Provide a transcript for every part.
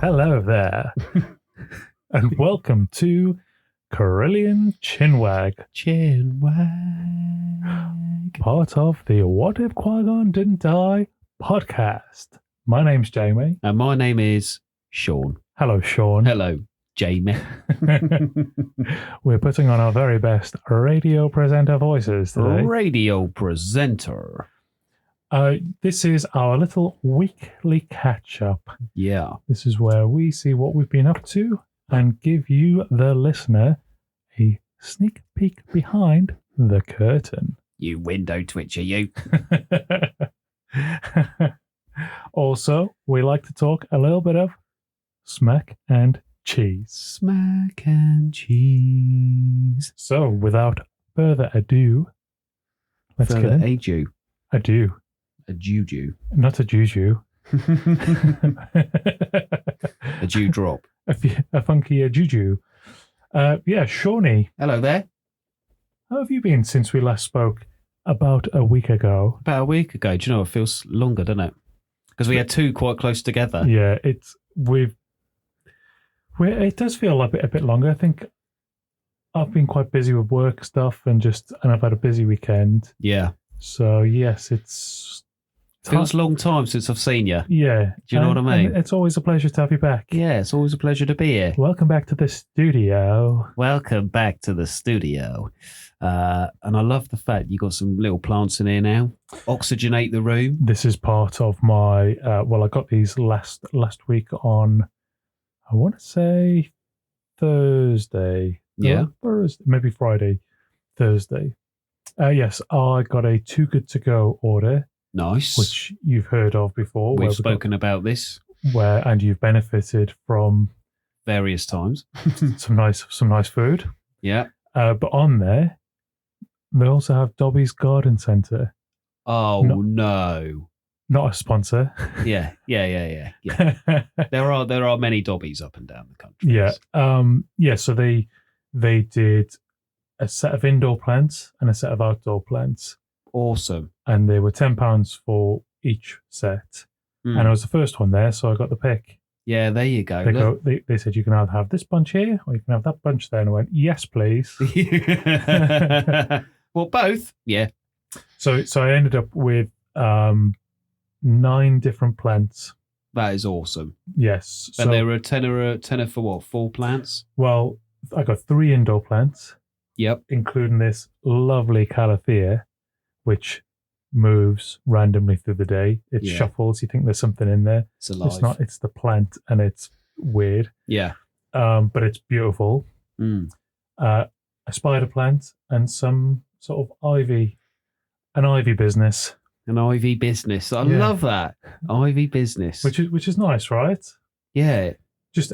Hello there, and welcome to Corellian Chinwag, part of the What If Qui-Gon Didn't Die podcast. My name's Jamie. And my name is Shaun. Hello, Shaun. Hello, Jamie. We're putting on our very best radio presenter voices today. Radio presenter. This is our little weekly catch-up. Yeah. This is where we see what we've been up to and give you, the listener, a sneak peek behind the curtain. You window twitcher, you. Also, we like to talk a little bit of smack and cheese. Smack and cheese. So, without further ado, let's get in. A Jew. Ado. A Juju. Not a juju. A Jew drop. A funky juju. Shawnee. Hello there. How have you been since we last spoke about a week ago? About a week ago. Do you know, it feels longer, doesn't it? Because we had two quite close together. Yeah, it does feel a bit longer. I think I've been quite busy with work stuff and I've had a busy weekend. Yeah. So yes, Feels a long time since I've seen you. Yeah. Do you know what I mean? It's always a pleasure to have you back. Yeah, it's always a pleasure to be here. Welcome back to the studio. Welcome back to the studio. And I love the fact you got some little plants in here now. Oxygenate the room. This is part of my, I got these last week on, I want to say Thursday. Yeah. Thursday, maybe Friday, Thursday. Yes, I got a Too Good To Go order. Nice. Which you've heard of before. We've spoken about this. And you've benefited from various times. some nice food. Yeah. But on there, they also have Dobby's Garden Centre. Oh, no. Not a sponsor. Yeah. There are many Dobbies up and down the country. Yeah. So they did a set of indoor plants and a set of outdoor plants. Awesome. And they were £10 for each set. And I was the first one there, so I got the pick. Yeah, there you go. They said you can either have this bunch here or you can have that bunch there. And I went, yes, please. Well, both. Yeah. So I ended up with 9 different plants. That is awesome. Yes. And they were a tenner for what? 4 plants? Well, I got 3 indoor plants. Yep. Including this lovely calathea, which moves randomly through the day. It shuffles. You think there's something in there. It's alive. It's not. It's the plant, and it's weird. Yeah. But it's beautiful. A spider plant and some sort of ivy. An ivy business. An ivy business. I love that. Ivy business. Which is nice, right? Yeah.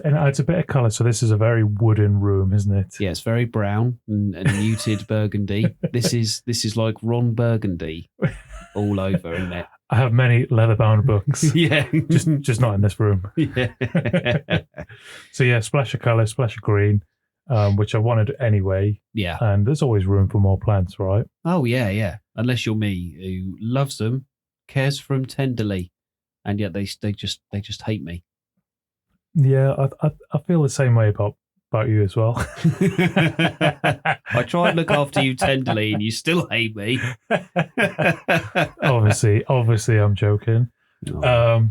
And it adds a bit of colour. So this is a very wooden room, isn't it? Yeah, it's very brown and muted burgundy. This is like Ron Burgundy all over, isn't it? I have many leather-bound books. Yeah. just not in this room. Yeah. So yeah, splash of colour, splash of green, which I wanted anyway. Yeah. And there's always room for more plants, right? Oh, yeah. Unless you're me, who loves them, cares for them tenderly, and yet they just hate me. Yeah, I feel the same way about you as well. I try and look after you tenderly, and you still hate me. obviously, I'm joking. Oh.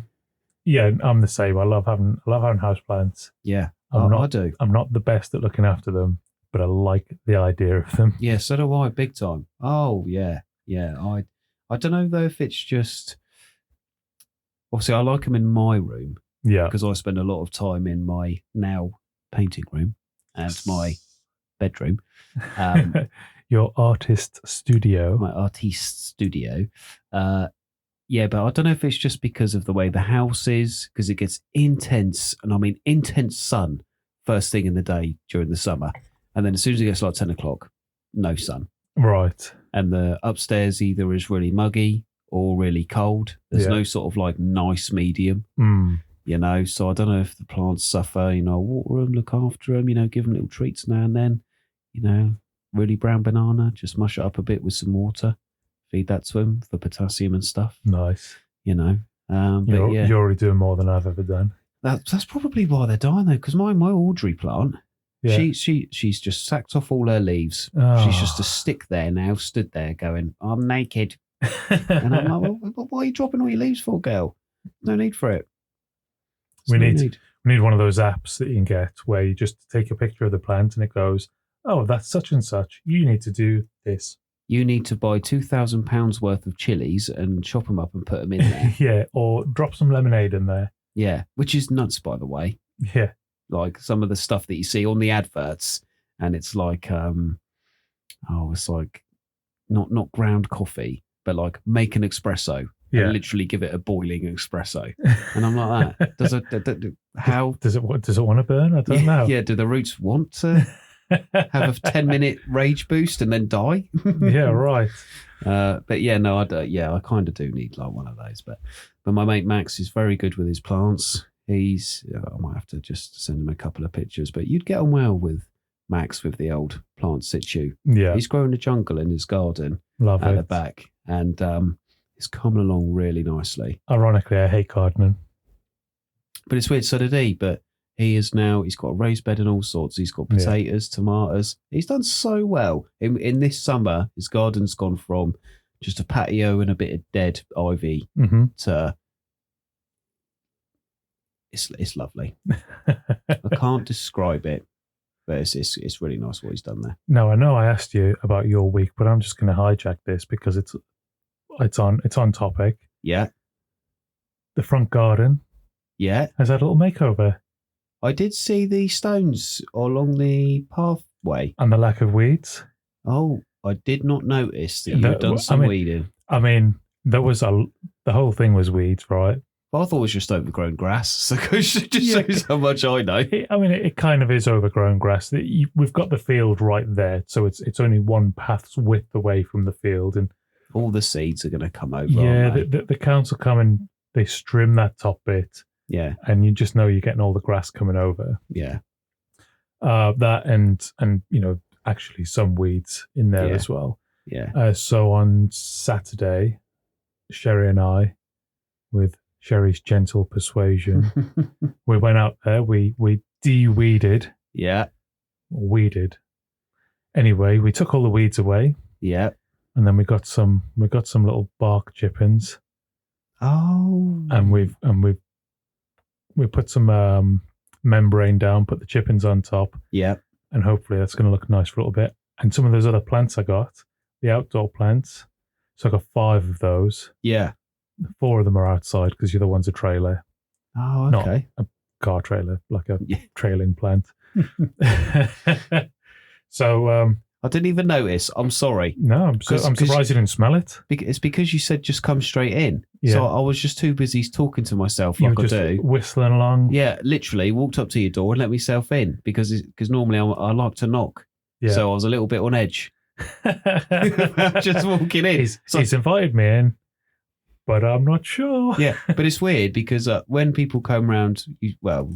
Yeah, I'm the same. I love having houseplants. Yeah, I do. I'm not the best at looking after them, but I like the idea of them. Yeah, so do I, big time. Oh yeah. I don't know though if it's just. Obviously, I like them in my room. Yeah. Because I spend a lot of time in my now painting room and my bedroom. Your artist studio. My artiste studio. Yeah, but I don't know if it's just because of the way the house is, because it gets intense, and I mean intense sun first thing in the day during the summer. And then as soon as it gets like 10 o'clock, no sun. Right. And the upstairs either is really muggy or really cold. There's no sort of like nice medium. You know, so I don't know if the plants suffer, water them, look after them, give them little treats now and then, really brown banana, just mush it up a bit with some water, feed that to them for potassium and stuff. Nice. But you're already doing more than I've ever done. That's probably why they're dying though. Because my Audrey plant, she's just sacked off all her leaves. Oh. She's just a stick there now, stood there going, "I'm naked," and I'm like, well, "Why are you dropping all your leaves for, girl? No need for it." We need one of those apps that you can get where you just take a picture of the plant and it goes, "Oh, that's such and such. You need to do this. You need to buy £2,000 worth of chilies and chop them up and put them in there." Yeah, or drop some lemonade in there. Yeah, which is nuts, by the way. Yeah. Like some of the stuff that you see on the adverts, and it's like, it's like not ground coffee, but like make an espresso. Yeah. And literally give it a boiling espresso. And I'm like that. How does it want to burn? I don't know. Yeah, do the roots want to have a 10-minute rage boost and then die? Yeah, right. But yeah, no, I kind of do need like one of those. But my mate Max is very good with his plants. I might have to just send him a couple of pictures. But you'd get on well with Max with the old plant situ. Yeah, he's growing a jungle in his garden. Love at it. The back, and it's coming along really nicely. Ironically, I hate gardening. But it's weird, so did he. But he's got a raised bed and all sorts. He's got potatoes, tomatoes. He's done so well. In this summer, his garden's gone from just a patio and a bit of dead ivy to... It's lovely. I can't describe it, but it's really nice what he's done there. No, I know I asked you about your week, but I'm just going to hijack this because it's on topic. Yeah. The front garden. Yeah. Has had a little makeover. I did see the stones along the pathway. And the lack of weeds. Oh, I did not notice that you'd done some weeding. I mean, the whole thing was weeds, right? Well, I thought it was just overgrown grass. So it just shows how much I know. It kind of is overgrown grass. We've got the field right there, so it's only one path's width away from the field, and all the seeds are going to come over. Yeah, the council come and they trim that top bit. Yeah, and you just know you're getting all the grass coming over. Yeah, that and actually some weeds in there as well. Yeah. So on Saturday, Sherry and I, with Sherry's gentle persuasion, we went out there. We de-weeded. Yeah. Weeded. Anyway, we took all the weeds away. Yeah. And then we got some little bark chippings. Oh. And we put some membrane down, put the chippings on top. Yeah. And hopefully that's going to look nice for a little bit. And some of those other plants I got, the outdoor plants. So I got 5 of those. Yeah. 4 of them are outside because the other one's a trailer. Oh, okay. Not a car trailer, like a trailing plant. So I didn't even notice. I'm sorry. No, I'm surprised you didn't smell it. It's because you said just come straight in. Yeah. So I was just too busy talking to myself like I do. Whistling along. Yeah, literally walked up to your door and let myself in because normally I like to knock. Yeah. So I was a little bit on edge. Just walking in. He's invited me in, but I'm not sure. Yeah, but it's weird because when people come round, they're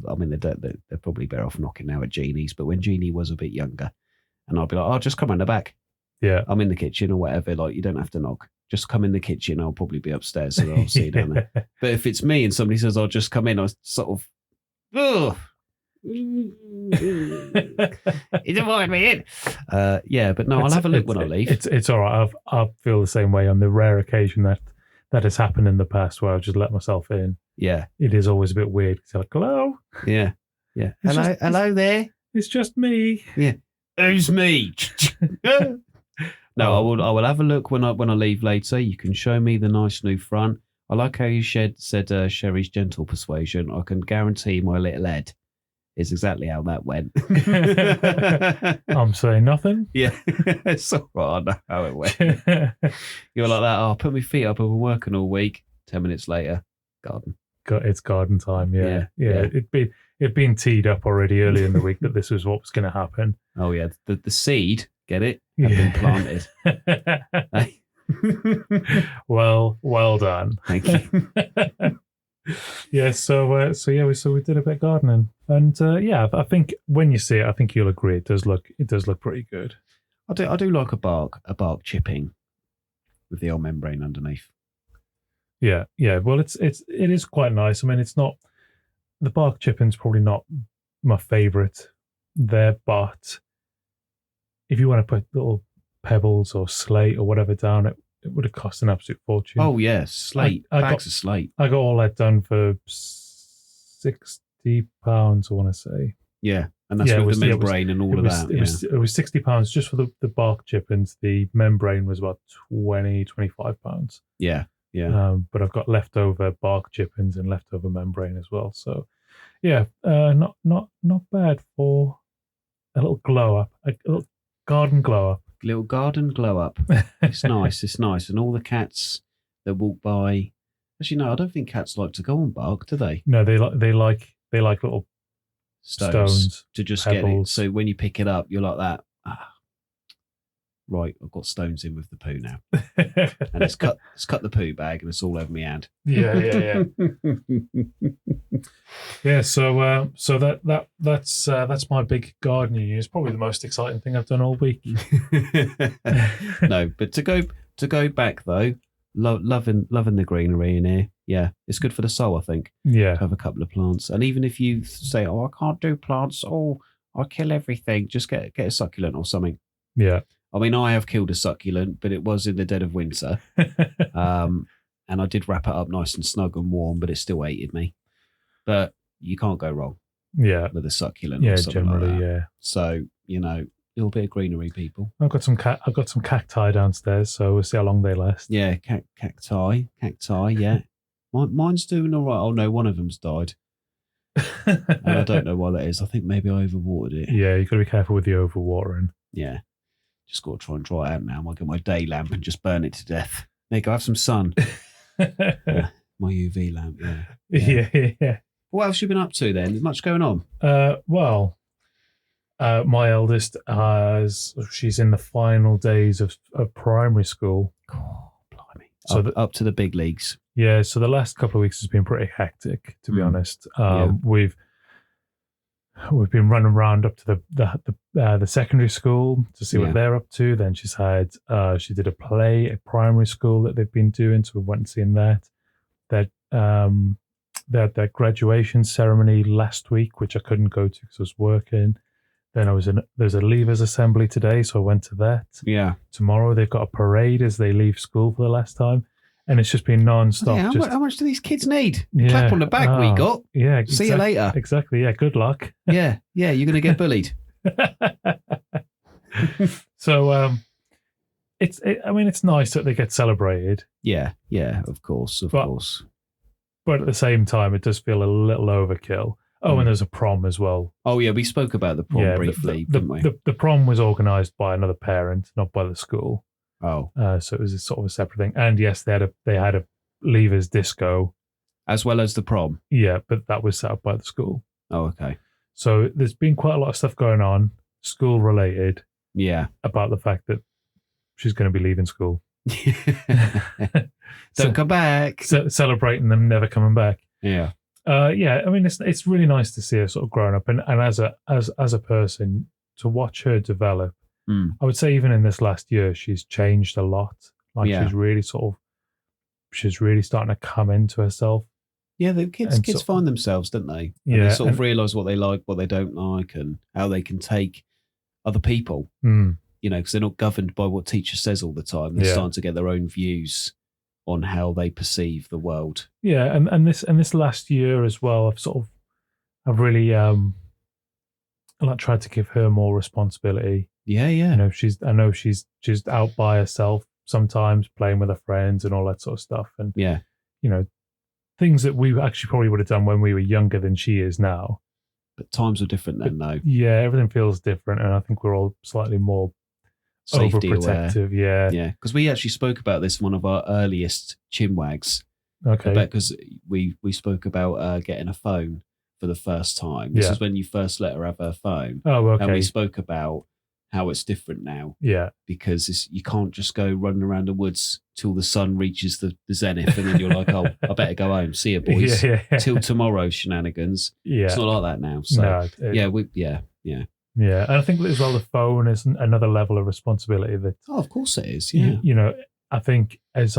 probably better off knocking now at Jeannie's, but when Jeannie was a bit younger, and I'll be like, just come round the back. Yeah. I'm in the kitchen or whatever, like you don't have to knock. Just come in the kitchen, I'll probably be upstairs, so I'll see you down there. But if it's me and somebody says, I'll just come in, I sort of, ugh. He's invited me in. But no, I'll have a look when I leave. It's all right. I feel the same way on the rare occasion that has happened in the past where I've just let myself in. Yeah. It is always a bit weird. It's like, hello? Yeah. Yeah. Hello there. It's just me. Yeah. Who's me? No, I will have a look when I leave later. You can show me the nice new front. I like how you said Sherry's gentle persuasion. I can guarantee my little head is exactly how that went. I'm saying nothing. Yeah, it's all right. I know how it went. You're like that. Put my feet up. I've been working all week. 10 minutes later, garden. It's garden time. Yeah. It'd been teed up already early in the week that this was what was going to happen. Oh yeah, the seed, get it, had been planted. Well done. Thank you. Yeah, so we did a bit of gardening, and I think when you see it, I think you'll agree it does look pretty good. I do like a bark chipping with the old membrane underneath. Yeah. Well, it is quite nice. I mean, it's not the bark chipping's probably not my favourite there, but if you want to put little pebbles or slate or whatever down, it would have cost an absolute fortune. Oh yeah, slate. Bags of slate. I got all that done for £60, I want to say. Yeah, and that's with the membrane and all of that. It was £60 just for the bark chippings. The membrane was about £25. Yeah, yeah. But I've got leftover bark chippings and leftover membrane as well. So, yeah, not bad for a little glow up, a little garden glow up. Little garden glow up. It's nice. It's nice, and all the cats that walk by. Actually, no, I don't think cats like to go on bark, do they? No, they like little stones to just pebbles. Get it. So when you pick it up, you're like that. Right, I've got stones in with the poo now, and it's cut the poo bag, and it's all over my hand. Yeah. Yeah. So that's my big gardening news. Probably the most exciting thing I've done all week. No, but to go back though, loving the greenery in here. Yeah, it's good for the soul, I think. Yeah, to have a couple of plants, and even if you say, "Oh, I can't do plants," I kill everything. Just get a succulent or something. Yeah. I mean, I have killed a succulent, but it was in the dead of winter. And I did wrap it up nice and snug and warm, but it still hated me. But you can't go wrong. Yeah. With a succulent. Yeah, or something generally, like that. yeah. So, a little bit of greenery, people. I've got some cacti downstairs, so we'll see how long they last. Yeah, cacti, yeah. Mine's doing all right. Oh no, one of them's died. And I don't know why that is. I think maybe I overwatered it. Yeah, you've got to be careful with the overwatering. Yeah. Just got to try and dry it out now. I might get my day lamp and just burn it to death. There you go, have some sun. Yeah, my UV lamp, yeah. Yeah. What else have you been up to then? There's much going on. My eldest she's in the final days of primary school. Oh, blimey. So up to the big leagues. Yeah, so the last couple of weeks has been pretty hectic, to be honest. We've been running around up to the secondary school to see what they're up to. Then she did a play at primary school that they've been doing, so we went and seen that. They had their graduation ceremony last week, which I couldn't go to because I was working. Then there's a leavers assembly today, so I went to that. Yeah. Tomorrow they've got a parade as they leave school for the last time. And it's just been non-stop. How much do these kids need? Yeah. Clap on the back we got. Yeah. See you later. Exactly. Yeah. Good luck. Yeah. You're going to get bullied. So, it's nice that they get celebrated. Yeah. Of course. But at the same time, it does feel a little overkill. Oh, and there's a prom as well. Oh, yeah. We spoke about the prom briefly, didn't we? The prom was organised by another parent, not by the school. Oh, so it was a sort of a separate thing. And yes, they had a leavers disco, as well as the prom. Yeah, but that was set up by the school. Oh, okay. So there's been quite a lot of stuff going on, school related. Yeah, about the fact that she's going to be leaving school. Don't come back. Celebrating them never coming back. Yeah. Yeah. I mean, it's really nice to see her sort of growing up, and as a person, to watch her develop. I would say even in this last year, she's changed a lot. She's really starting to come into herself. Yeah, the kids find themselves, don't they? And they sort of realise what they like, what they don't like, and how they can take other people. Because they're not governed by what teacher says all the time. They're starting to get their own views on how they perceive the world. Yeah, and this last year as well, I've really tried to give her more responsibility. Yeah. I know she's just out by herself sometimes, playing with her friends and all that sort of stuff. And things that we actually probably would have done when we were younger than she is now. But times are different then, though. Yeah, everything feels different, and I think we're all slightly more safety overprotective. Aware. Yeah. Because we actually spoke about this in one of our earliest Chinwags. Okay. Because we spoke about getting a phone for the first time. This is when you first let her have her phone. Oh, okay. And we spoke about how it's different now. Yeah. Because you can't just go running around the woods till the sun reaches the zenith and then you're like, oh, I better go home. See you, boys. Yeah. Till tomorrow shenanigans. Yeah. It's not like that now. So, Yeah. And I think as well, the phone is another level of responsibility that. Oh, of course it is. Yeah. I think as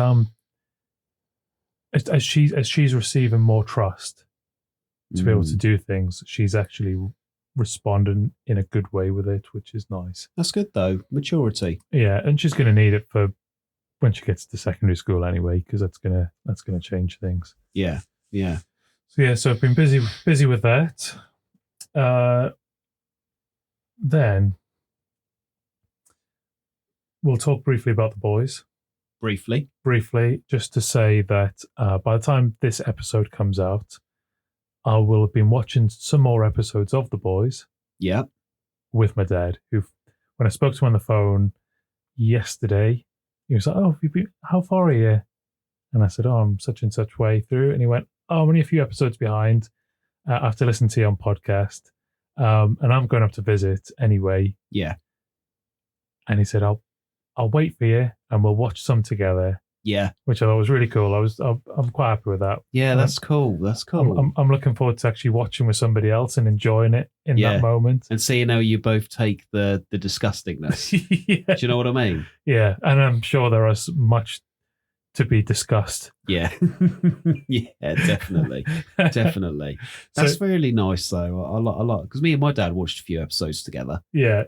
she's receiving more trust, to be able to do things, she's actually responding in a good way with it, which is nice. That's good though. Maturity. Yeah, and she's going to need it for when she gets to secondary school anyway, because that's gonna change things. Yeah. So I've been busy with that. Then we'll talk briefly about the boys. Briefly, just to say that by the time this episode comes out, I will have been watching some more episodes of The Boys. Yeah. With my dad, who, when I spoke to him on the phone yesterday, he was like, "Oh, how far are you?" And I said, "Oh, I'm such and such way through." And he went, "Oh, I'm only a few episodes behind. I have to listen to you on podcast. And I'm going up to visit anyway." Yeah. And he said, I'll wait for you and we'll watch some together. Yeah. Which I thought was really cool. I'm quite happy with that. Yeah, that's cool. That's cool. I'm looking forward to actually watching with somebody else and enjoying it in that moment. And seeing how you both take the disgustingness. Yeah. Do you know what I mean? Yeah. And I'm sure there is much to be discussed. Yeah. Yeah, definitely. Definitely. That's really nice though. I like because me and my dad watched a few episodes together. Yeah.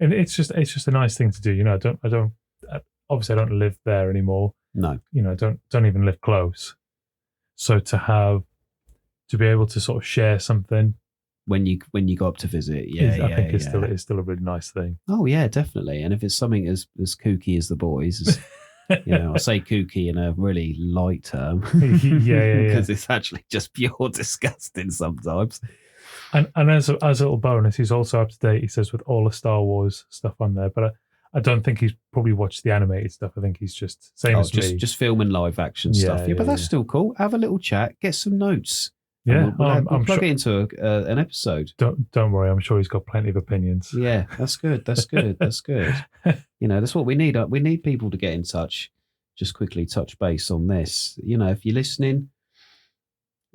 And it's just a nice thing to do. You know, obviously I don't live there anymore. No. You know, don't even live close. So to be able to sort of share something when you go up to visit, I think it's still a really nice thing. Oh yeah, definitely. And if it's something as kooky as The Boys, you know, I say kooky in a really light term. Yeah. Because it's actually just pure disgusting sometimes. And as a little bonus, he's also up to date, he says, with all the Star Wars stuff on there. But I don't think he's probably watched the animated stuff. I think he's just same as me. Just filming live action stuff. Yeah, but that's still cool. Have a little chat, get some notes. Yeah, we'll plug it into an episode. Don't worry, I'm sure he's got plenty of opinions. Yeah, that's good. That's good. That's good. You know, that's what we need. We need people to get in touch. Just quickly touch base on this. You know, if you're listening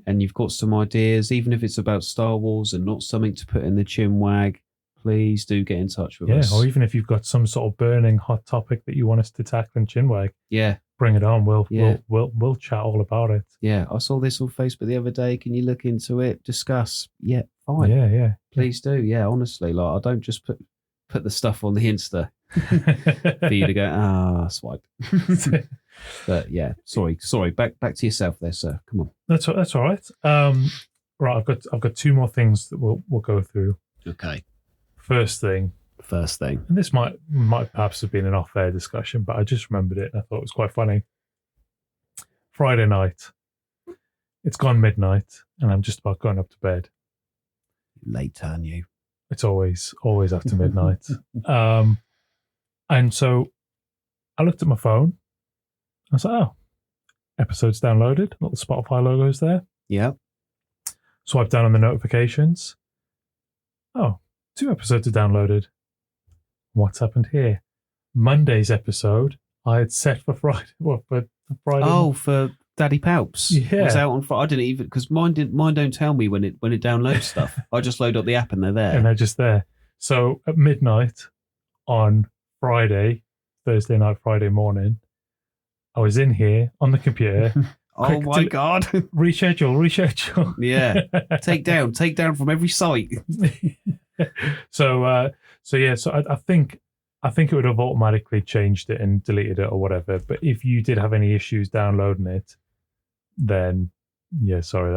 and you've got some ideas, even if it's about Star Wars and not something to put in the Chinwag, please do get in touch with us. Yeah, or even if you've got some sort of burning hot topic that you want us to tackle in Chinwag, bring it on. We'll chat all about it. Yeah, I saw this on Facebook the other day. Can you look into it? Discuss. Yeah, fine. Yeah. Please do. Yeah, honestly, like I don't just put the stuff on the Insta for you to go, swipe. But yeah, sorry. Back to yourself there, sir. Come on. That's all right. Right, I've got two more things that we'll go through. Okay. First thing. And this might perhaps have been an off-air discussion, but I just remembered it and I thought it was quite funny. Friday night. It's gone midnight and I'm just about going up to bed. Late, aren't you? It's always after midnight. And so I looked at my phone. I was like, oh, episodes downloaded. Little Spotify logo's there. Yeah. Swipe down on the notifications. Oh, 2 episodes are downloaded. What's happened here? Monday's episode I had set for Friday. What, for Friday? Oh, for Daddy Palps. Yeah. It was out on Friday. I didn't even, because mine don't tell me when it downloads stuff. I just load up the app and they're there. And they're just there. So at midnight on Friday, Thursday night, Friday morning, I was in here on the computer. Oh my God. Reschedule. Yeah. Take down from every site. So I think it would have automatically changed it and deleted it or whatever. But if you did have any issues downloading it, then yeah, sorry,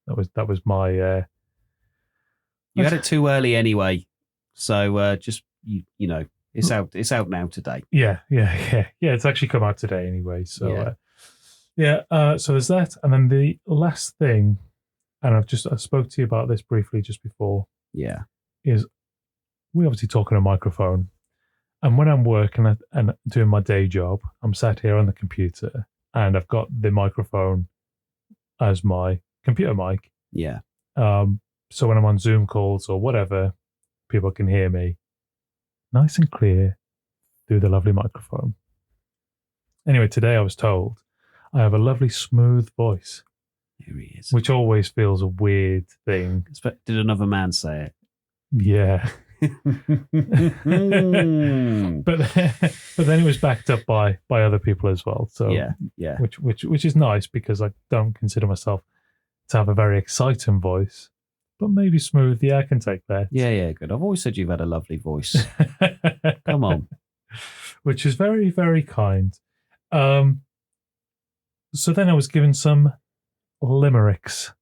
that was my. You had it too early anyeanyway, so just you know, it's out now today. Yeah. It's actually come out today anyway. So so there's that, and then the last thing, and I spoke to you about this briefly just before. Yeah, is we obviously talk on a microphone, and when I'm working and doing my day job, I'm sat here on the computer, and I've got the microphone as my computer mic. Yeah. So when I'm on Zoom calls or whatever, people can hear me nice and clear through the lovely microphone. Anyway, today I was told I have a lovely smooth voice. Here he is. Which always feels a weird thing. Did another man say it? Yeah. But then it was backed up by other people as well. So yeah. Which is nice because I don't consider myself to have a very exciting voice, but maybe smooth. Yeah, I can take that. Yeah, good. I've always said you've had a lovely voice. Come on. Which is very, very kind. So then I was given some limericks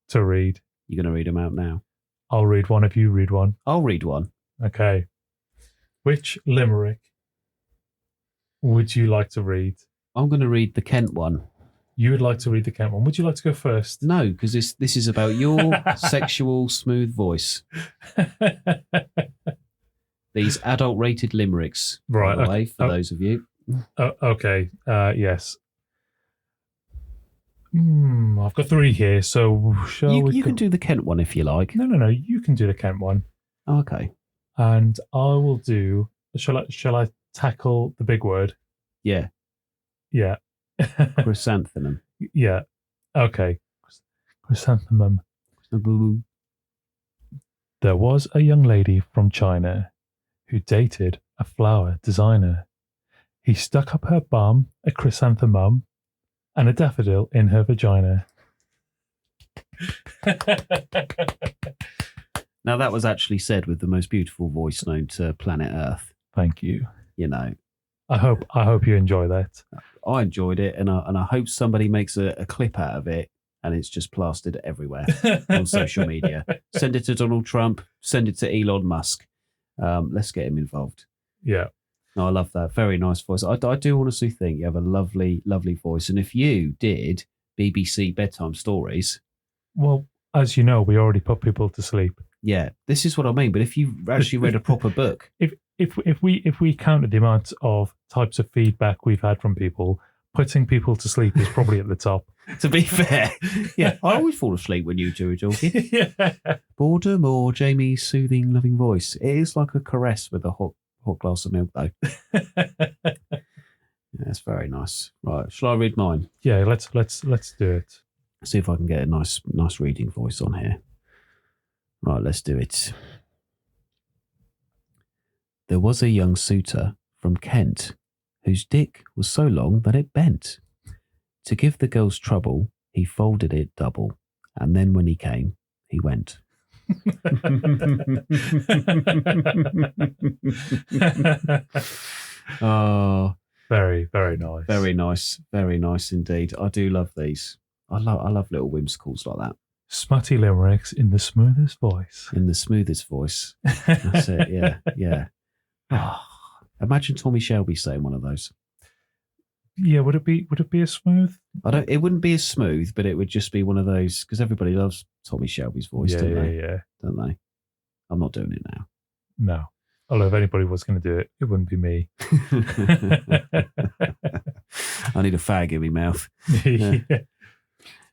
to read. You're going to read them out now? I'll read one if you read one. I'll read one. Okay. Which limerick would you like to read? I'm going to read the Kent one. You would like to read the Kent one. Would you like to go first? No, because this is about your sexual smooth voice. These adult-rated limericks, right? By the way, for those of you. Okay. Yes. I've got 3 here, so you can do the Kent one if you like. No. You can do the Kent one. Okay. And I will do. Shall I tackle the big word? Yeah. Yeah. Chrysanthemum. Yeah. Okay. Chrysanthemum. There was a young lady from China who dated a flower designer. He stuck up her bum a chrysanthemum and a daffodil in her vagina. Now that was actually said with the most beautiful voice known to planet Earth. Thank you. You know. I hope you enjoy that. I enjoyed it, and I hope somebody makes a clip out of it, and it's just plastered everywhere on social media. Send it to Donald Trump. Send it to Elon Musk. Let's get him involved. Yeah. No, I love that. Very nice voice. I do honestly think you have a lovely, lovely voice. And if you did BBC bedtime stories, well, as you know, we already put people to sleep. Yeah, this is what I mean. But if you actually read a proper book, if we counted the amount of types of feedback we've had from people, putting people to sleep is probably at the top. To be fair, yeah, I always fall asleep when you two are talking. Yeah. Boredom or Jamie's soothing, loving voice. It is like a caress with a hot glass of milk, though. Yeah, that's very nice. Right, shall I read mine? Yeah, let's do it. See if I can get a nice reading voice on here. Right, let's do it. There was a young suitor from Kent whose dick was so long that it bent. To give the girls trouble, he folded it double, and then when he came, he went. Oh, very, very nice. Very nice. Very nice indeed. I do love these. I love little whimsicals like that. Smutty limericks in the smoothest voice. In the smoothest voice. That's it. Yeah, yeah. Oh, imagine Tommy Shelby saying one of those. Yeah, would it be as smooth? It wouldn't be as smooth, but it would just be one of those, because everybody loves Tommy Shelby's voice, don't they? Yeah. Don't they? I'm not doing it now. No. Although if anybody was going to do it, it wouldn't be me. I need a fag in my mouth. Yeah.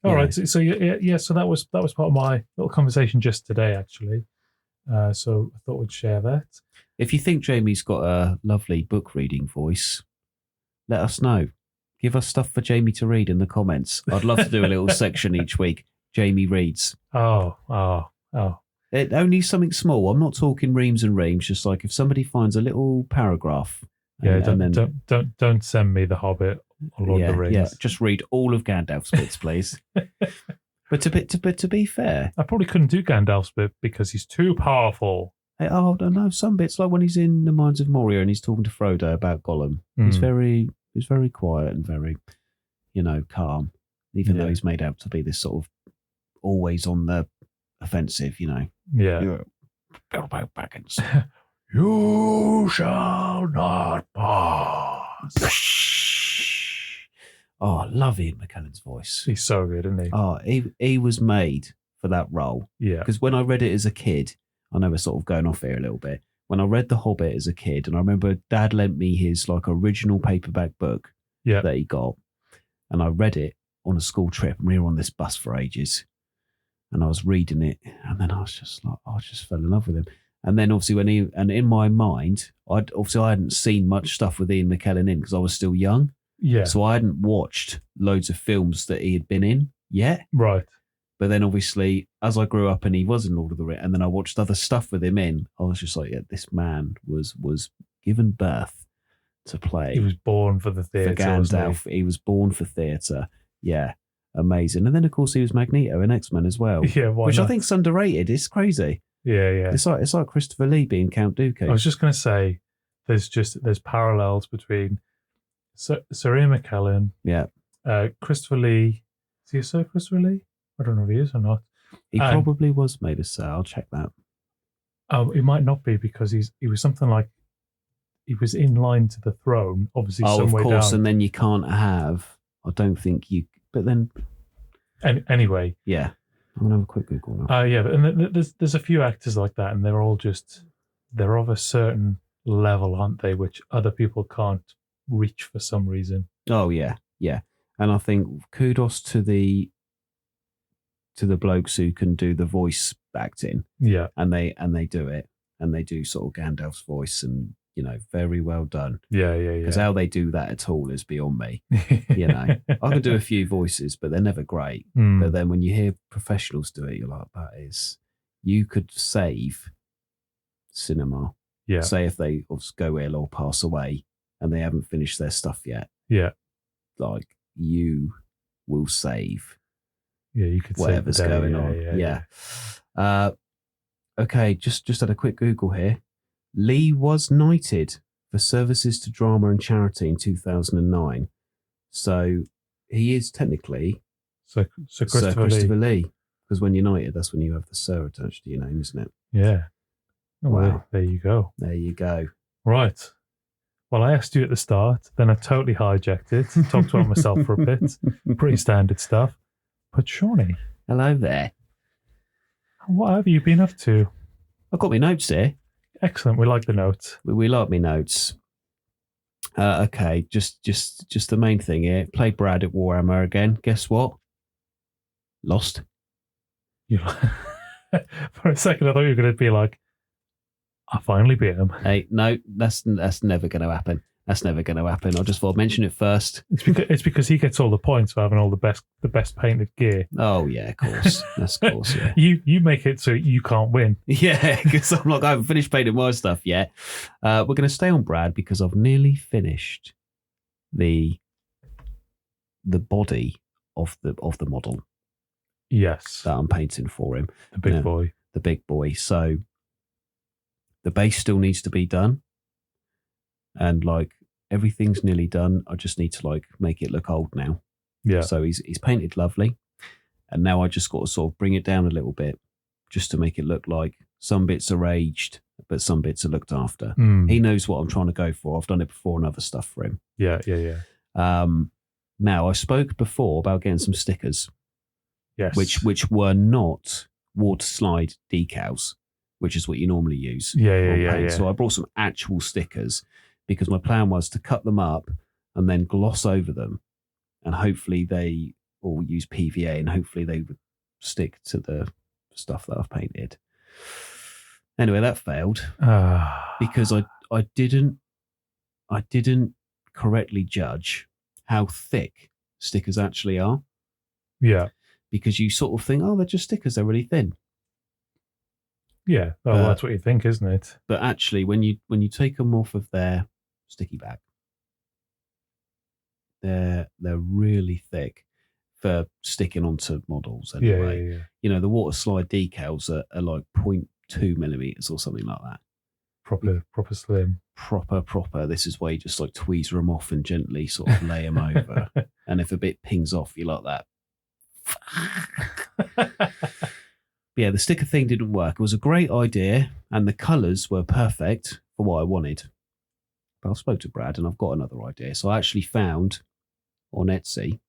All right. So yeah. So that was part of my little conversation just today, actually. So I thought we'd share that. If you think Jamie's got a lovely book reading voice, let us know. Give us stuff for Jamie to read in the comments. I'd love to do a little section each week. Jamie reads. Oh. It only something small. I'm not talking reams and reams. Just like if somebody finds a little paragraph. Yeah. Don't send me The Hobbit or Lord of the Rings. Yeah. Just read all of Gandalf's bits, please. But to be fair, I probably couldn't do Gandalf's bit because he's too powerful. Oh no, some bits like when he's in the Mines of Moria and he's talking to Frodo about Gollum. He's very quiet and very, calm. Even though he's made out to be this sort of always on the offensive, Yeah. Bilbo Baggins. You shall not pass. Oh, I love Ian McKellen's voice. He's so good, isn't he? Oh, he was made for that role. Yeah. Because when I read it as a kid, I know we're sort of going off here a little bit. When I read The Hobbit as a kid, and I remember Dad lent me his original paperback book that he got, and I read it on a school trip, and we were on this bus for ages, and I was reading it, and then I just fell in love with him. And then obviously in my mind, I hadn't seen much stuff with Ian McKellen in because I was still young. Yeah. So I hadn't watched loads of films that he had been in yet. Right. But then obviously, as I grew up and he was in Lord of the Rings, and then I watched other stuff with him in, I was just like, yeah, this man was given birth to play. He was born for the theatre. For Gandalf. He was born for theatre. Yeah. amazing. And then, of course, he was Magneto in X-Men as well. Yeah, why which not? I think's underrated. It's crazy. Yeah. It's like Christopher Lee being Count Dooku. I was just going to say, there's parallels between Sir Ian McKellen, Christopher Lee. Is he a Sir Christopher Lee? I don't know if he is or not. He probably was made a Sir. I'll check that. Oh, he might not be because he was something like he was in line to the throne, obviously. Of course, down. And then you can't have. I don't think you. But then, anyway, yeah. I'm gonna have a quick Google now. Yeah, and there's a few actors like that, and they're all they're of a certain level, aren't they? Which other people can't reach for some reason. Oh yeah. And I think kudos to the blokes who can do the voice acting. Yeah. And they do it. And they do sort of Gandalf's voice and, very well done. Yeah. Because how they do that at all is beyond me. I can do a few voices, but they're never great. But then when you hear professionals do it, you're like, you could save cinema. Yeah. Say if they go ill or pass away and they haven't finished their stuff yet. Yeah. Like, you will save. Yeah, you could whatever's save going on. Yeah. Okay, just had a quick Google here. Lee was knighted for services to drama and charity in 2009. So he is technically Sir Christopher Lee. Because when you're knighted, that's when you have the Sir attached to your name, isn't it? Yeah. Oh, wow. Well, there you go. There you go. Right. Well, I asked you at the start, then I totally hijacked it, talked about myself for a bit. Pretty standard stuff. But Shawnee. Hello there. What have you been up to? I've got my notes here. Excellent. We like the notes. We like my notes. Okay, just the main thing here. Played Brad at Warhammer again. Guess what? Lost. For a second, I thought you were going to be like, I finally beat him. Hey, no, that's never going to happen. That's never going to happen. I just thought I'd mention it first. It's because he gets all the points for having all the best painted gear. Oh yeah, of course. That's of course. Yeah. You make it so you can't win. Yeah, because I'm like, I haven't finished painting my stuff yet. We're going to stay on Brad because I've nearly finished the body of the model. Yes, that I'm painting for him. The big boy. The big boy. So the base still needs to be done. And like everything's nearly done. I just need to like make it look old now. Yeah. So he's painted lovely. And now I just got to sort of bring it down a little bit just to make it look like some bits are aged, but some bits are looked after. He knows what I'm trying to go for. I've done it before and other stuff for him. Yeah. Now I spoke before about getting some stickers. Yes. Which were not water slide decals, which is what you normally use. Yeah. So I brought some actual stickers because my plan was to cut them up and then gloss over them, and hopefully they all use PVA, and hopefully they would stick to the stuff that I've painted. Anyway, that failed because I didn't correctly judge how thick stickers actually are. Yeah. Because you sort of think, oh, they're just stickers, they're really thin. Yeah, that's what you think, isn't it? But actually, when you take them off of their sticky back, they're really thick for sticking onto models anyway. Yeah. You know, the water slide decals are like 0.2 millimeters or something like that. Proper slim. Proper. This is where you just like tweezer them off and gently sort of lay them over. And if a bit pings off, you like that. Yeah, the sticker thing didn't work. It was a great idea and the colours were perfect for what I wanted. But I spoke to Brad and I've got another idea. So I actually found on Etsy,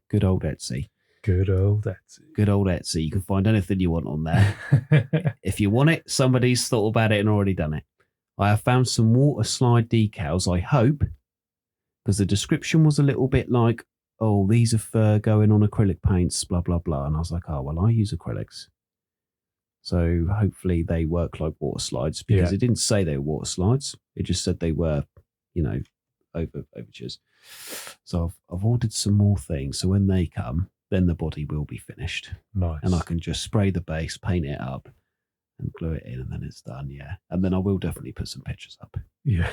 good old Etsy. You can find anything you want on there. If you want it, somebody's thought about it and already done it. I have found some water slide decals, I hope, because the description was a little bit like, oh, these are for going on acrylic paints, blah, blah, blah. And I was like, oh, well, I use acrylics. So hopefully they work like water slides, because it didn't say they were water slides. It just said they were, overtures. So I've ordered some more things. So when they come, then the body will be finished. Nice. And I can just spray the base, paint it up, and glue it in, and then it's done, yeah. And then I will definitely put some pictures up. Yeah.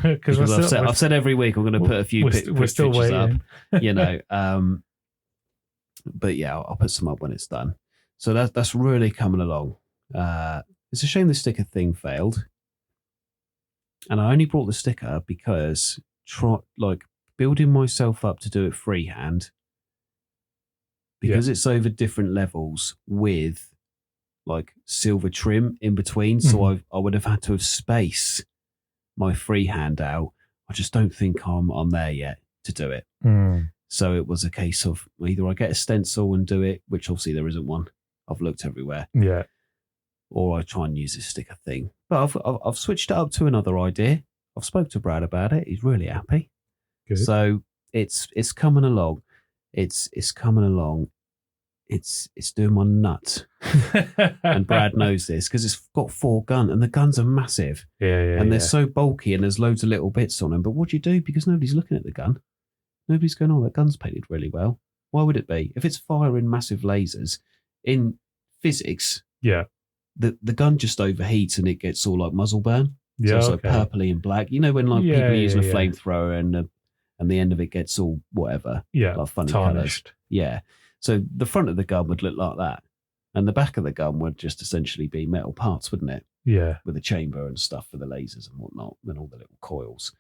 Because I've said every week I'm going to put a few pictures still up. But yeah, I'll put some up when it's done. So that's really coming along. It's a shame the sticker thing failed. And I only brought the sticker because building myself up to do it freehand, because it's over different levels with like silver trim in between. So I would have had to have spaced my freehand out. I just don't think I'm there yet to do it. So it was a case of either I get a stencil and do it, which obviously there isn't one. I've looked everywhere. Yeah. Or I try and use this sticker thing. But I've switched it up to another idea. I've spoke to Brad about it. He's really happy. Good. So it's coming along. It's coming along. It's doing my nut. And Brad knows this because it's got 4 guns and the guns are massive. And they're so bulky and there's loads of little bits on them. But what do you do? Because nobody's looking at the gun. Nobody's going, oh, that gun's painted really well. Why would it be? If it's firing massive lasers in physics, the gun just overheats and it gets all like muzzle burn. So it's like purpley and black. You know when like people are using a flamethrower and the end of it gets all whatever. Like funny colours. Yeah. So the front of the gun would look like that. And the back of the gun would just essentially be metal parts, wouldn't it? Yeah. With a chamber and stuff for the lasers and whatnot, and all the little coils.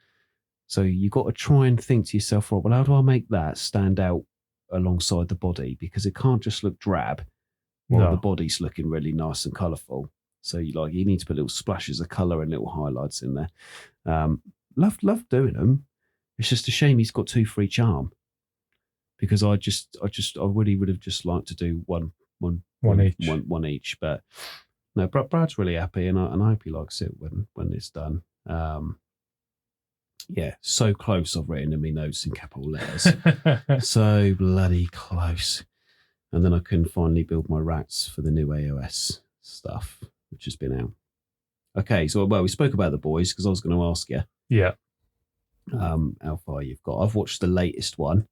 So you've got to try and think to yourself, right, well, how do I make that stand out alongside the body? Because it can't just look drab while the body's looking really nice and colourful. So you need to put little splashes of colour and little highlights in there. Love doing them. It's just a shame he's got 2 for each arm. Because I really would have just liked to do one each. But no, Brad's really happy, and I hope he likes it when it's done. So close. I've written in my notes in capital letters. So bloody close. And then I can finally build my rats for the new AOS stuff, which has been out. Okay, so we spoke about the boys because I was going to ask you. Yeah. How far you've got? I've watched the latest one.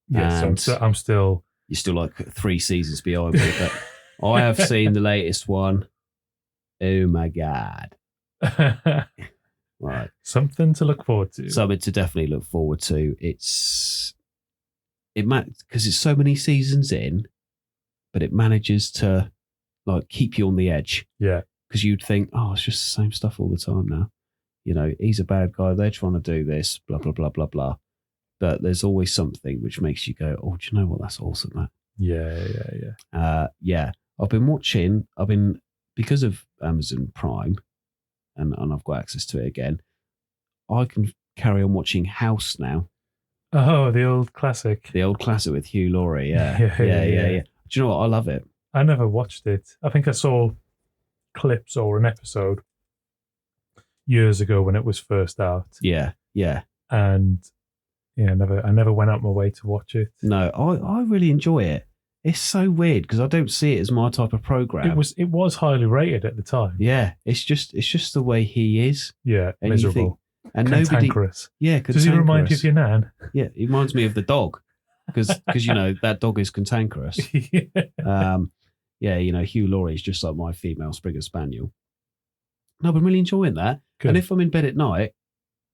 Yes, I'm still. You're still like 3 seasons behind me, but I have seen the latest one. Oh my God. Right. Something to look forward to. Something to definitely look forward to. Because it's so many seasons in, but it manages to like keep you on the edge. Yeah. Because you'd think, oh, it's just the same stuff all the time now. You know, he's a bad guy. They're trying to do this, blah, blah, blah, blah, blah. But there's always something which makes you go, oh, do you know what? That's awesome, that. Yeah. I've been, because of Amazon Prime, and I've got access to it again, I can carry on watching House now. Oh, the old classic. The old classic with Hugh Laurie, yeah. Do you know what? I love it. I never watched it. I think I saw clips or an episode years ago when it was first out. Yeah. And I never went out my way to watch it. No, I really enjoy it. It's so weird because I don't see it as my type of program. It was highly rated at the time. Yeah, it's just the way he is. Yeah, and miserable. And cantankerous. Cantankerous. Does he remind you of your nan? Yeah, he reminds me of the dog because that dog is cantankerous. Hugh Laurie is just like my female Springer Spaniel. No, but I'm really enjoying that. Good. And if I'm in bed at night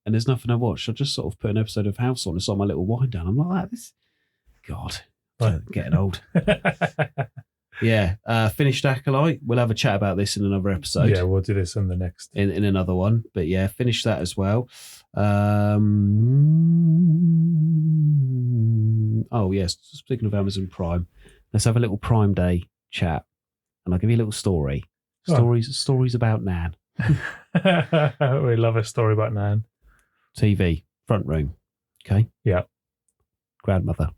and there's nothing to watch, I'll just sort of put an episode of House on. It's on my little wind down. I'm like, God, getting old. Yeah. Finished Acolyte. We'll have a chat about this in another episode. Yeah, we'll do this in the next. In another one. But yeah, finish that as well. Oh, yes. Speaking of Amazon Prime, let's have a little Prime Day chat. And I'll give you a little story. Stories about Nan. We love a story about Nan. TV, front room. Okay? Yeah. Grandmother.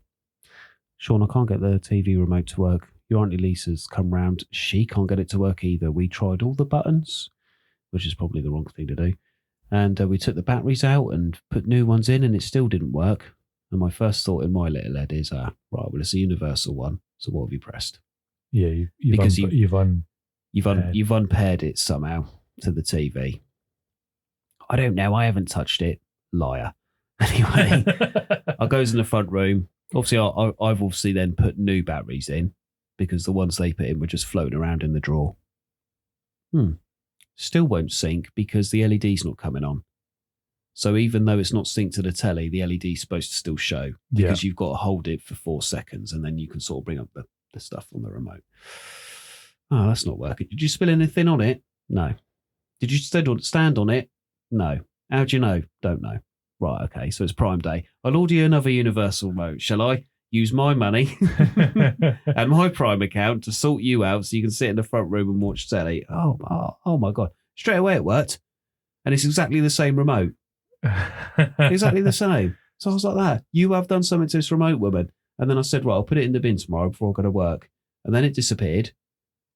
Shaun, I can't get the TV remote to work. Your Auntie Lisa's come round. She can't get it to work either. We tried all the buttons, which is probably the wrong thing to do. And we took the batteries out and put new ones in, and it still didn't work. And my first thought in my little head is, right, well, it's a universal one. So what have you pressed? Yeah, you've unpaired it somehow to the TV. I don't know. I haven't touched it. Liar. Anyway, I goes in the front room. Obviously, I've obviously then put new batteries in because the ones they put in were just floating around in the drawer. Still won't sync because the LED's not coming on. So even though it's not synced to the telly, the LED is supposed to still show because you've got to hold it for 4 seconds and then you can sort of bring up the stuff on the remote. Oh, that's not working. Did you spill anything on it? No. Did you stand on it? No. How do you know? Don't know. Right, okay, so it's Prime Day. I'll order you another Universal remote, shall I? Use my money and my Prime account to sort you out so you can sit in the front room and watch telly. Oh my God. Straight away it worked. And it's exactly the same remote. Exactly the same. So I was like that. You have done something to this remote, woman. And then I said, right, I'll put it in the bin tomorrow before I go to work. And then it disappeared.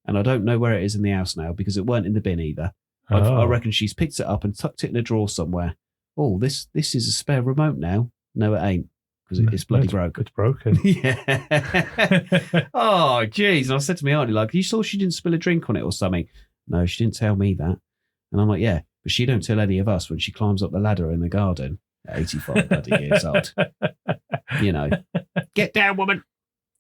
And I don't know where it is in the house now because it weren't in the bin either. I reckon she's picked it up and tucked it in a drawer somewhere. Oh, this is a spare remote now. No, it ain't. Because it's bloody broke. It's broken. Yeah. Oh, jeez. And I said to my auntie, like, you saw she didn't spill a drink on it or something? No, she didn't tell me that. And I'm like, yeah, but she don't tell any of us when she climbs up the ladder in the garden at 85 bloody years old. You know, get down, woman.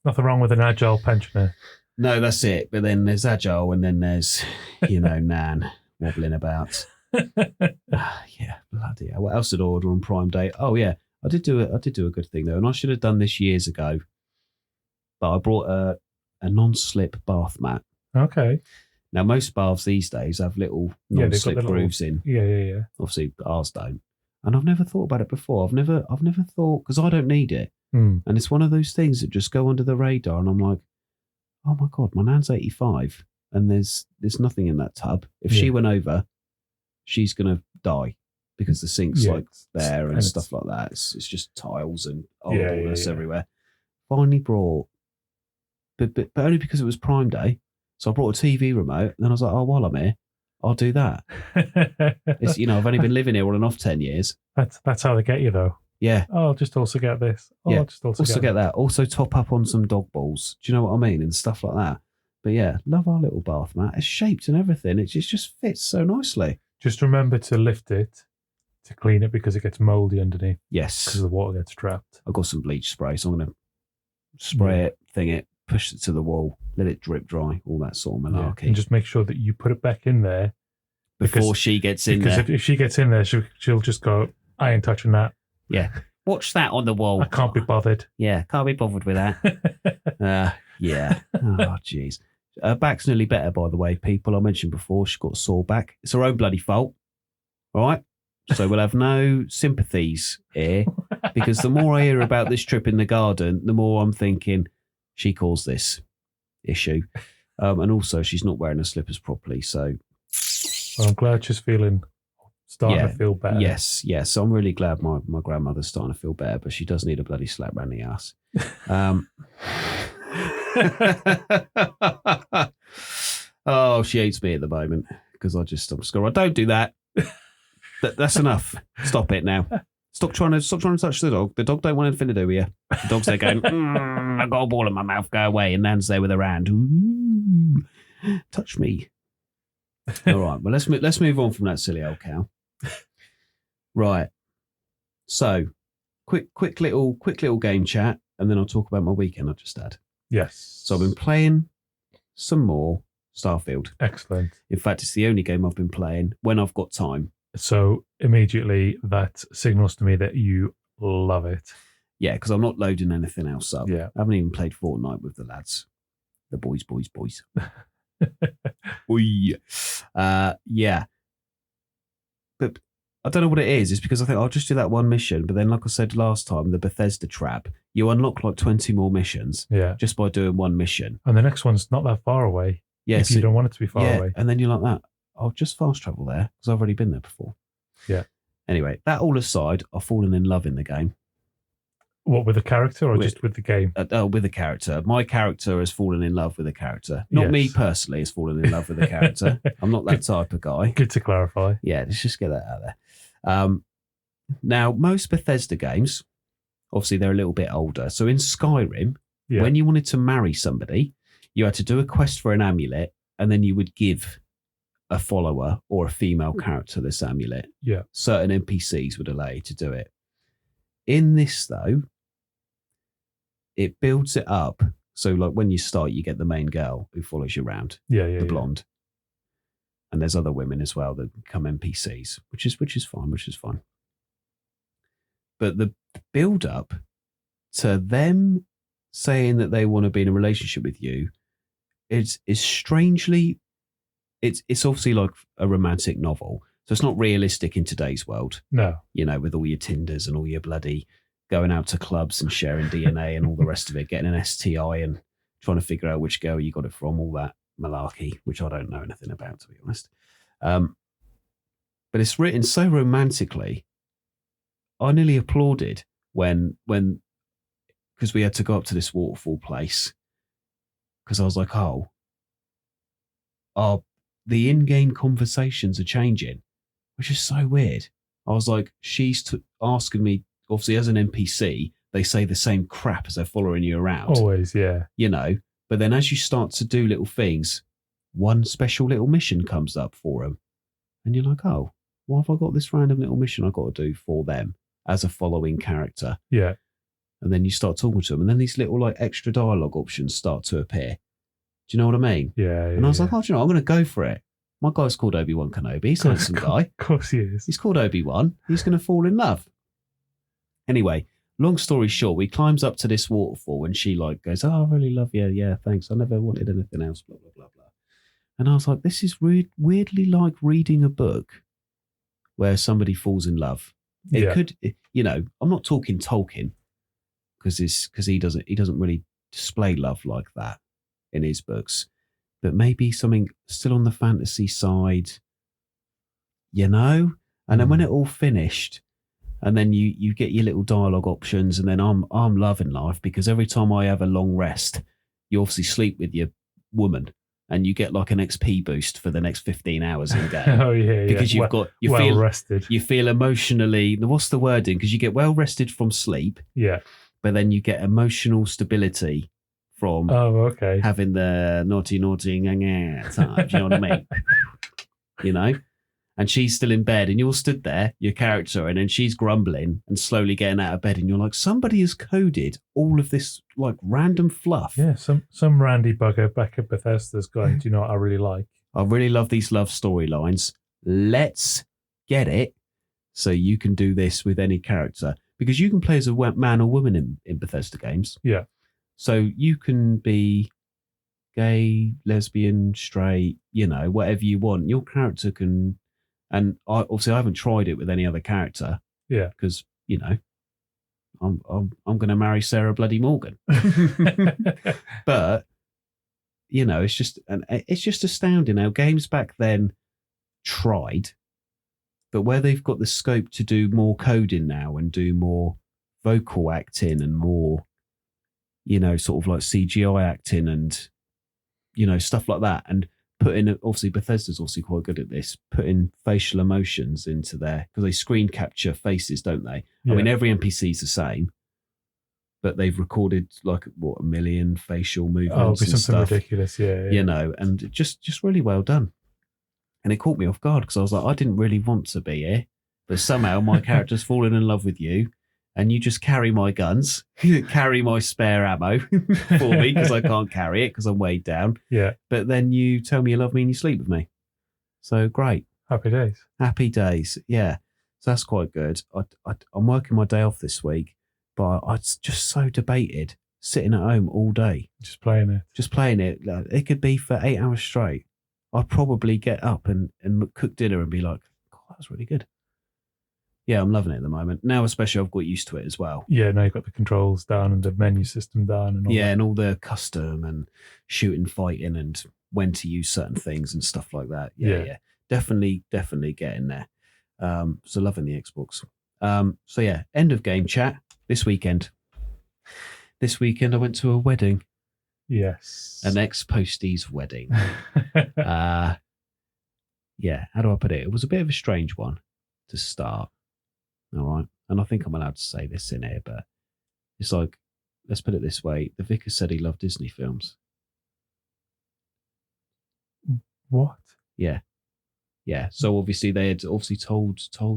Nothing wrong with an agile pensioner. No, that's it. But then there's agile and then there's, Nan wobbling about. Yeah, bloody hell. What else did I order on Prime Day? Oh, yeah. I did do a good thing though, and I should have done this years ago. But I brought a non-slip bath mat. Okay. Now most baths these days have little non-slip grooves in. Yeah. Obviously ours don't, and I've never thought about it before. I've never thought because I don't need it, and it's one of those things that just go under the radar. And I'm like, oh my God, my nan's 85, and there's nothing in that tub. If she went over, she's gonna die. Because the sink's like there and stuff like that. It's just tiles and horribleness everywhere. Finally brought, but only because it was Prime Day. So I brought a TV remote. And then I was like, oh, while I'm here, I'll do that. It's I've only been living here on and off 10 years. That's how they get you though. Yeah. Oh, I'll just also get this. Oh, I'll just also get that. Also top up on some dog balls. Do you know what I mean? And stuff like that. But yeah, love our little bath mat. It's shaped and everything. It just fits so nicely. Just remember to lift it to clean it because it gets mouldy underneath. Yes. Because the water gets trapped. I've got some bleach spray, so I'm going to spray it, thing it, push it to the wall, let it drip dry, all that sort of malarkey. Yeah. And just make sure that you put it back in there. Before she gets in there. Because if she gets in there, she'll just go, I ain't touching that. Yeah. Watch that on the wall. I can't be bothered. Yeah, can't be bothered with that. Yeah. Oh, jeez. Her back's nearly better, by the way, people. I mentioned before, she's got a sore back. It's her own bloody fault. All right? So we'll have no sympathies here because the more I hear about this trip in the garden, the more I'm thinking she caused this issue. And also she's not wearing her slippers properly. So well, I'm glad she's starting to feel better. Yes. So I'm really glad my grandmother's starting to feel better, but she does need a bloody slap round the ass. Oh, she hates me at the moment because I'm scoring. Don't do that. That's enough. Stop it now. Stop trying to touch the dog. The dog don't want anything to do with you. The dog's there going, I've got a ball in my mouth, go away. And Nan's there with her hand. Ooh, touch me. All right, well, let's move on from that silly old cow. Right. So, quick little game chat, and then I'll talk about my weekend I just had. Yes. So I've been playing some more Starfield. Excellent. In fact, it's the only game I've been playing when I've got time. So immediately that signals to me that you love it. Yeah, because I'm not loading anything else up. Yeah. I haven't even played Fortnite with the lads. The boys. Yeah. But I don't know what it is. It's because I think I'll just do that one mission. But then, like I said last time, the Bethesda trap, you unlock like 20 more missions just by doing one mission. And the next one's not that far away. Yeah, if you don't want it to be far away. And then you're like that. I'll just fast travel there because I've already been there before. Yeah. Anyway, that all aside, I've fallen in love in the game. What, with the character or just with the game? With the character. My character has fallen in love with the character. Not me personally has fallen in love with the character. I'm not that type of guy. Good to clarify. Yeah, let's just get that out there. Now, most Bethesda games, obviously they're a little bit older. So in Skyrim, when you wanted to marry somebody, you had to do a quest for an amulet and then you would give a follower or a female character this amulet. Yeah. Certain NPCs would allow you to do it. In this, though, it builds it up. So, like, when you start, you get the main girl who follows you around. The blonde. And there's other women as well that become NPCs, which is fine. But the build up to them saying that they want to be in a relationship with you is strangely, it's obviously like a romantic novel. So it's not realistic in today's world. No. You know, with all your Tinders and all your bloody going out to clubs and sharing DNA and all the rest of it, getting an STI and trying to figure out which girl you got it from, all that malarkey, which I don't know anything about, to be honest. But it's written so romantically. I nearly applauded when because we had to go up to this waterfall place, because I was like, oh, the in-game conversations are changing, which is so weird. I was like, she's asking me, obviously as an NPC, they say the same crap as they're following you around. Always, yeah. You know, but then as you start to do little things, one special little mission comes up for them. And you're like, oh, why have I got this random little mission I've got to do for them as a following character? Yeah. And then you start talking to them, and then these little like extra dialogue options start to appear. Do you know what I mean? Yeah. And I was like, oh, do you know, I'm going to go for it. My guy's called Obi-Wan Kenobi. He's a handsome guy. Of course he is. He's called Obi-Wan. He's going to fall in love. Anyway, long story short, we climbs up to this waterfall, and she like goes, oh, I really love you. Yeah, thanks. I never wanted anything else, blah, blah, blah, blah. And I was like, this is weirdly like reading a book where somebody falls in love. It could, you know, I'm not talking Tolkien, because he doesn't really display love like that in his books, but maybe something still on the fantasy side, you know. And then when it all finished, and then you get your little dialogue options, and then I'm loving life, because every time I have a long rest, you obviously sleep with your woman, and you get like an XP boost for the next 15 hours in game. Oh yeah, because you've got you well feel rested. You feel emotionally. What's the wording? Because you get well rested from sleep. Yeah. But then you get emotional stability from having the naughty time. Do you know what I mean? You know? And she's still in bed, and you're stood there, your character, and then she's grumbling and slowly getting out of bed, and you're like, somebody has coded all of this like random fluff. Yeah, some randy bugger back at Bethesda's going, do you know what I really like? I really love these love storylines. Let's get it so you can do this with any character. Because you can play as a man or woman in Bethesda games. Yeah. So you can be gay, lesbian, straight, you know, whatever you want. Your character can, and I haven't tried it with any other character. Yeah. Because, you know, I'm going to marry Sarah Bloody Morgan. But, you know, it's just astounding how games back then tried. But where they've got the scope to do more coding now and do more vocal acting and more, you know, sort of like CGI acting and, you know, stuff like that. And putting, obviously Bethesda's also quite good at this, putting facial emotions into there, because they screen capture faces, don't they? Yeah. I mean, every NPC's the same, but they've recorded like, what, 1 million facial movements. Oh, it'll be and something stuff, ridiculous, yeah. You know, and just really well done. And it caught me off guard, because I was like, I didn't really want to be here, but somehow my character's fallen in love with you, and you just carry my guns, carry my spare ammo for me, because I can't carry it because I'm weighed down. Yeah. But then you tell me you love me and you sleep with me. So great. Happy days. Happy days. Yeah. So that's quite good. I'm working my day off this week, but I just so debated sitting at home all day. Just playing it. It could be for 8 hours straight. I'd probably get up and cook dinner and be like, God, that was really good. Yeah, I'm loving it at the moment. Now, especially, I've got used to it as well. Yeah, now you've got the controls down and the menu system down. And all that. And all the custom and shooting, fighting, and when to use certain things and stuff like that. Yeah. Definitely getting there. So loving the Xbox. So yeah, end of game chat this weekend. This weekend, I went to a wedding. Yes. An ex-postie's wedding. How do I put it? It was a bit of a strange one to start. All right. And I think I'm allowed to say this in here, but it's like, let's put it this way. The vicar said he loved Disney films. What? Yeah. Yeah. So obviously they had told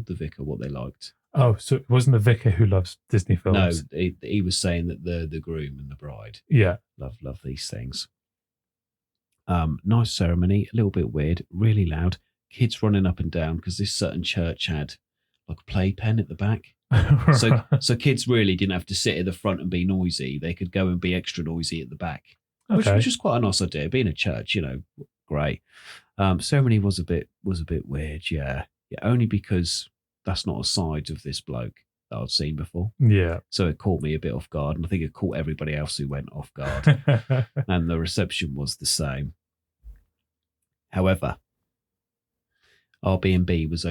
the vicar what they liked. Oh, so it wasn't the vicar who loves Disney films? No, he was saying that the groom and the bride love these things. Nice ceremony, a little bit weird, really loud. Kids running up and down, because this certain church had like a playpen at the back. So kids really didn't have to sit at the front and be noisy. They could go and be extra noisy at the back, which was quite a nice idea. Being a church, great. Ceremony was a bit weird, yeah. Only because that's not a side of this bloke that I'd seen before. Yeah. So it caught me a bit off guard, and I think it caught everybody else who went off guard. And the reception was the same. However, our B&B was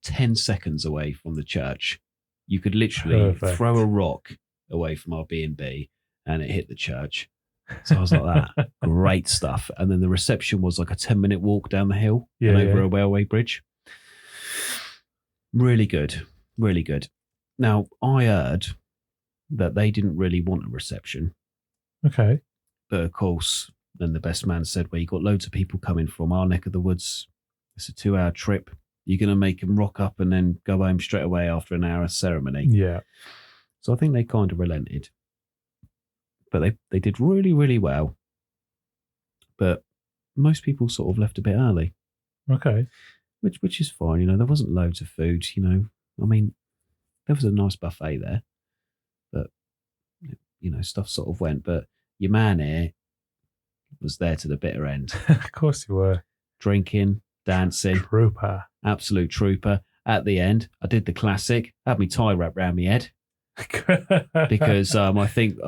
10 seconds away from the church. You could literally throw a rock away from our B&B and it hit the church. So I was like, that great stuff. And then the reception was like a 10-minute walk down the hill and over a railway bridge. Really good. Really good. Now, I heard that they didn't really want a reception. Okay. But of course, then the best man said, well, you got loads of people coming from our neck of the woods. It's a 2-hour trip. You're going to make them rock up and then go home straight away after an hour of ceremony. Yeah. So I think they kind of relented. But they did really, really well. But most people sort of left a bit early. Okay. Which is fine. There wasn't loads of food, I mean, there was a nice buffet there. But, stuff sort of went. But your man here was there to the bitter end. Of course you were. Drinking, dancing. Trooper. Absolute trooper. At the end, I did the classic. Had me tie wrapped around my head. Because I think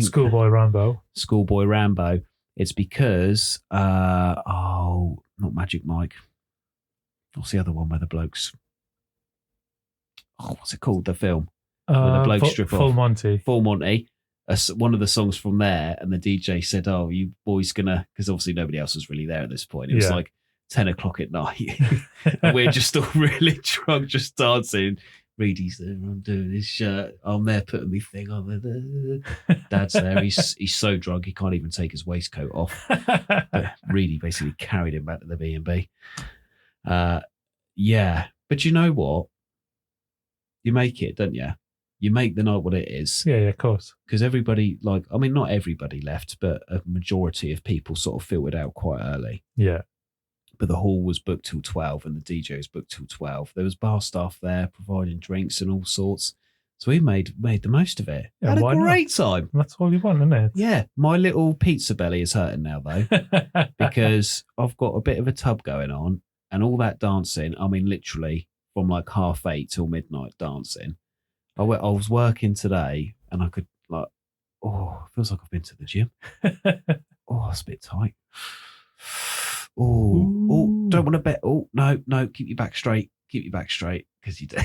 Schoolboy Rambo. Schoolboy Rambo. It's because not Magic Mike. What's the other one where the blokes? What's it called? The film where the blokes strip off. Full Monty. Full Monty. One of the songs from there, and the DJ said, "Oh, you boys gonna?" Because obviously nobody else was really there at this point. It was like 10 o'clock at night, and we're just all really drunk, just dancing. Reedy's there, I'm doing his shirt. I'm there putting my thing on. Dad's there. He's so drunk he can't even take his waistcoat off. But Reedy basically carried him back to the B&B. Yeah, but you know what? You make it, don't you? You make the night what it is. Yeah, of course. Because everybody, not everybody left, but a majority of people sort of filtered out quite early. Yeah. But the hall was booked till 12 and the DJ was booked till 12. There was bar staff there providing drinks and all sorts. So we made the most of it. Yeah, had a great time. That's all you want, isn't it? Yeah. My little pizza belly is hurting now, though, because I've got a bit of a tub going on and all that dancing. I mean, literally from like 8:30 till midnight dancing. I was working today and I could it feels like I've been to the gym. It's a bit tight. Oh, don't want to bet. Oh, no, keep your back straight. Keep your back straight because you do.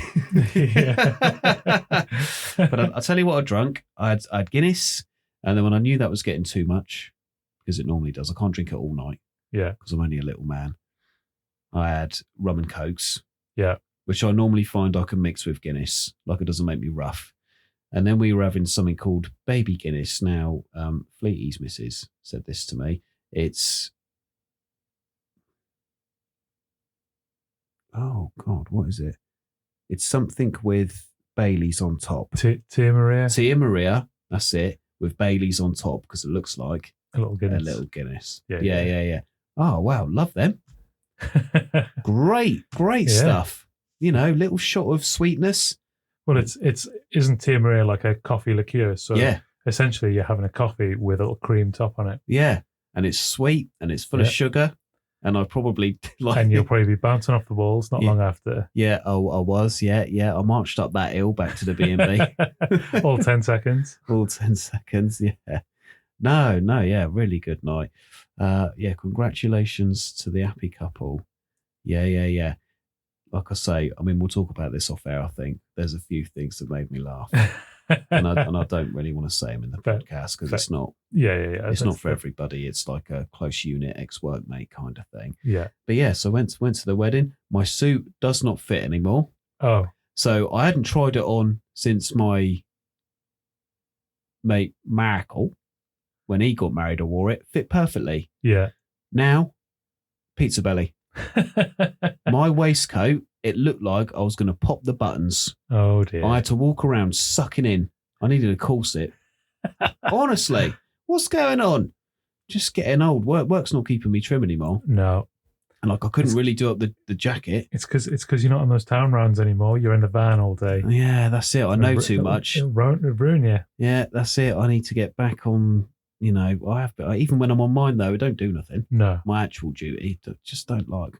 But I'll tell you what I drank. I had Guinness, and then when I knew that was getting too much, because it normally does, I can't drink it all night. Yeah. Because I'm only a little man. I had rum and cokes. Yeah. Which I normally find I can mix with Guinness, like it doesn't make me rough. And then we were having something called baby Guinness. Now, Fleety's missus said this to me. It's... Oh, God, what is it? It's something with Baileys on top. Tia Maria? Tia Maria, that's it, with Baileys on top, because it looks like a little Guinness. A little Guinness. Yeah. Oh, wow, love them. Great stuff. Little shot of sweetness. Well, isn't Tia Maria like a coffee liqueur? So yeah. Essentially you're having a coffee with a little cream top on it. Yeah, and it's sweet and it's full of sugar. And I probably and you'll probably be bouncing off the walls not long after. Yeah, I was. Yeah. I marched up that hill back to the B&B. All 10 seconds. All 10 seconds. Yeah. No. Yeah, really good night. Congratulations to the happy couple. Yeah. Like I say, I mean, we'll talk about this off air. I think there's a few things that made me laugh, and I don't really want to say them in the podcast because it's not. Yeah. It's not for everybody. It's like a close unit, ex-workmate kind of thing. Yeah. But yeah, so went to the wedding. My suit does not fit anymore. Oh. So I hadn't tried it on since my mate Markle, when he got married, I wore it. Fit perfectly. Yeah. Now, pizza belly. My waistcoat, it looked like I was going to pop the buttons. Oh dear. I had to walk around sucking in. I needed a corset. Honestly, what's going on? Just getting old. Work's not keeping me trim anymore. No. And like I couldn't really do up the jacket. It's because you're not on those town rounds anymore. You're in the van all day. Yeah, that's it. I know too much. It'll ruin you. Yeah, that's it. I need to get back on. You know, even when I'm on mine though, I don't do nothing. No, my actual duty, just don't like.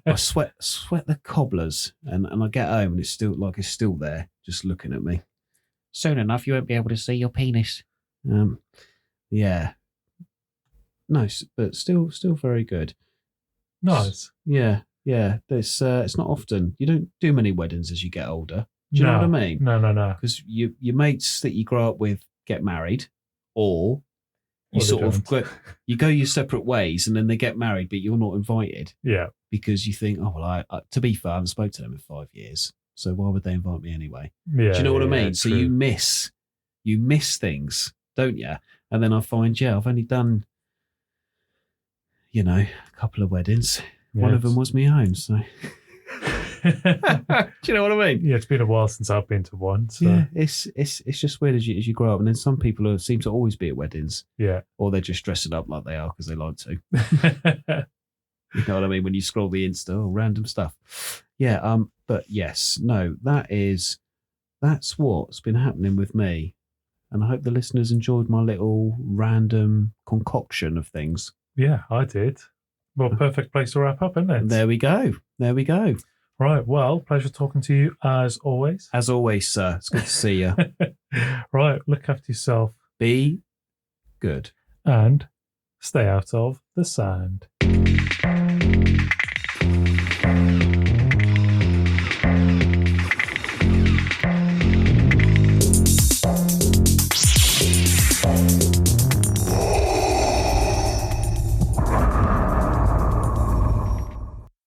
I sweat the cobblers, and I get home and it's still there, just looking at me. Soon enough, you won't be able to see your penis. Yeah. No, but still very good. Nice. Yeah. It's not often. You don't do many weddings as you get older. Do you know what I mean? No. Because your mates that you grow up with get married, or you sort of you go your separate ways, and then they get married, but you're not invited. Yeah. Because you think, oh well, I to be fair, I haven't spoken to them in 5 years, so why would they invite me anyway? Yeah. Do you know what I mean? So true. you miss things, don't you? And then I find, I've only done, a couple of weddings. Yeah, one of them was my own. So, do you know what I mean? Yeah, it's been a while since I've been to one. So. Yeah, it's just weird as you grow up, and then some people seem to always be at weddings. Yeah, or they're just dressing up like they are because they like to. You know what I mean? When you scroll the Insta, random stuff. Yeah. But yes, no, that's what's been happening with me, and I hope the listeners enjoyed my little random concoction of things. Yeah, I did. Well, perfect place to wrap up, isn't it? There we go. Right. Well, pleasure talking to you as always. As always, sir. It's good to see you. Right. Look after yourself. Be good. And stay out of the sand.